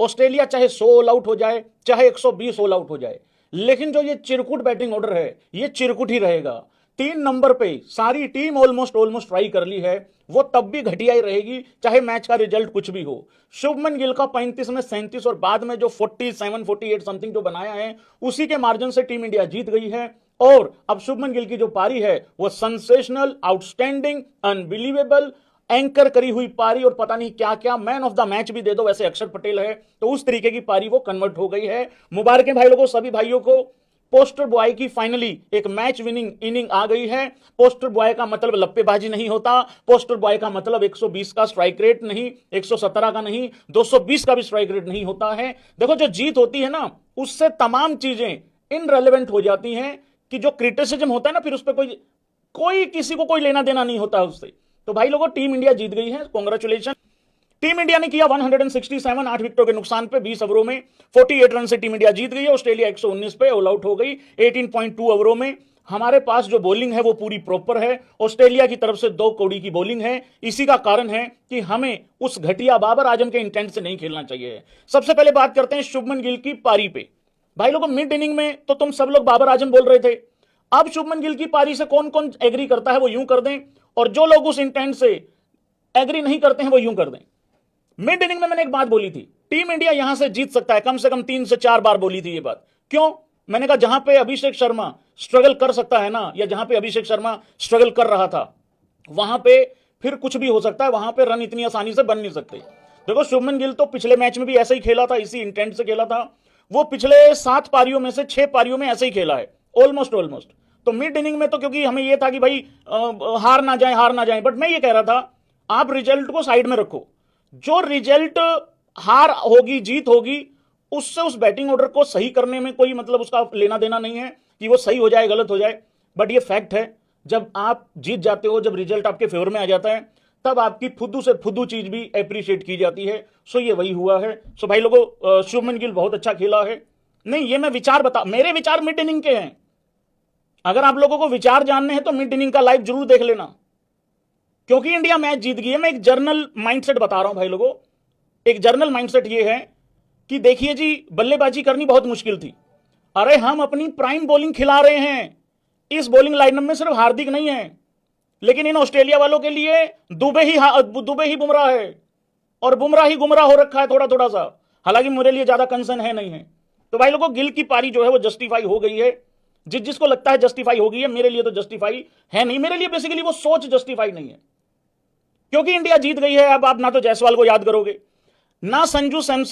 Australia चाहे 100 all out हो जाए, चाहे 120 ऑल आउट हो जाए, लेकिन जो ये चिरकुट बैटिंग ऑर्डर है ये चिरकुट ही रहेगा। 3 नंबर पे सारी टीम ऑलमोस्ट ट्राई कर ली है, वो तब भी घटिया ही रहेगी, चाहे मैच का रिजल्ट कुछ भी हो। शुभमन गिल का 35 में 37 और बाद में जो 47 48 समथिंग जो बनाया है, उसी के मार्जिन से टीम इंडिया जीत गई है। और अब शुभमन गिल की जो पारी है वो सेंसेशनल, आउटस्टैंडिंग, अनबिलीवेबल, एंकर करी हुई पारी, और पता नहीं क्या क्या, मैन ऑफ द मैच भी दे दो वैसे अक्षर पटेल है, तो उस तरीके की पारी वो कन्वर्ट हो गई है। मुबारकें भाई लोगों, सभी भाइयों को। पोस्टर बॉय की फाइनली एक मैच विनिंग इनिंग आ गई है। पोस्टर बॉय का मतलब लप्पेबाजी नहीं होता, पोस्टर बॉय का मतलब 120 का स्ट्राइक रेट नहीं, 117 का नहीं, 220 का भी स्ट्राइक रेट नहीं होता है। देखो जो जीत होती है ना, उससे तमाम चीजें इनरेलेवेंट हो जाती हैं, कि जो क्रिटिसिज्म होता है ना, फिर उस पर कोई किसी को कोई लेना देना नहीं होता उससे। तो भाई लोगों, टीम इंडिया जीत गई है, कांग्रेचुलेशन। टीम इंडिया ने किया 167, 8 विकेटों के नुकसान पे 20 ओवरों में 48 रन से टीम इंडिया जीत गई है। ऑस्ट्रेलिया 119 पे ऑल आउट हो गई 18.2 ओवरों में। हमारे पास जो बॉलिंग है वो पूरी प्रॉपर है। ऑस्ट्रेलिया की तरफ से 2 कौड़ी की बॉलिंग है। इसी का कारण है कि हमें उस घटिया बाबर आजम के इंटेंट से नहीं खेलना चाहिए। सबसे पहले बात करते हैं शुभमन गिल की पारी पे। भाई लोगों, मिड इनिंग में तो तुम सब लोग बाबर आजम बोल रहे थे, अब शुभमन गिल की पारी से कौन कौन एग्री करता है वो यूं कर दें, और जो लोग उस इंटेंट से एग्री नहीं करते हैं वो यूं कर दें। मिड इनिंग में मैंने एक बात बोली थी, टीम इंडिया यहां से जीत सकता है, कम से कम 3 से 4 बार बोली थी ये बात। क्यों? मैंने कहा जहां पे अभिषेक शर्मा स्ट्रगल कर सकता है ना, या जहां पे अभिषेक शर्मा स्ट्रगल कर रहा था, वहां पे फिर कुछ भी हो सकता है, वहां पे रन इतनी आसानी से बन नहीं सकते। देखो शुभमन गिल तो पिछले मैच में भी ऐसे ही खेला था, इसी इंटेंट से खेला था। वो पिछले 7 पारियों में से 6 पारियों में ऐसे ही खेला है, ऑलमोस्ट। तो मिड इनिंग में तो क्योंकि हमें यह था कि भाई हार ना जाए, बट मैं ये कह रहा था आप रिजल्ट को साइड में रखो। जो रिजल्ट हार होगी जीत होगी, उससे उस बैटिंग ऑर्डर को सही करने में कोई मतलब उसका लेना देना नहीं है कि वो सही हो जाए गलत हो जाए। बट ये फैक्ट है, जब आप जीत जाते हो, जब रिजल्ट आपके फेवर में आ जाता है, तब आपकी फुद्दू से फुद्दू चीज भी अप्रिशिएट की जाती है। सो ये वही हुआ है। सो भाई लोगों, शुभमन गिल बहुत अच्छा खेला है। नहीं, ये मैं विचार मेरे विचार मिड इनिंग के हैं। अगर आप लोगों को विचार जानने हैं तो मिड इनिंग का लाइव जरूर देख लेना, क्योंकि इंडिया मैच जीत गई है। मैं एक जर्नल माइंडसेट बता रहा हूं भाई लोगों। एक जर्नल माइंडसेट ये है कि देखिए जी, बल्लेबाजी करनी बहुत मुश्किल थी। अरे हम अपनी प्राइम बॉलिंग खिला रहे हैं। इस बॉलिंग लाइनअप में सिर्फ हार्दिक नहीं है, लेकिन इन ऑस्ट्रेलिया वालों के लिए दुबे ही बुमराह है, और बुमराह ही गुमराह हो रखा है थोड़ा थोड़ा सा। हालांकि मेरे लिए ज्यादा कंसर्न है नहीं है। तो भाई लोगों, गिल की पारी जो है वो जस्टिफाई हो गई है। जिसको लगता है जस्टिफाई हो गई है, मेरे लिए तो जस्टिफाई है नहीं। मेरे लिए बेसिकली वो सोच जस्टिफाई नहीं है, क्योंकि इंडिया जीत गई है। अब आप ना तो जायसवाल को याद करोगे, ना संजू सैमसन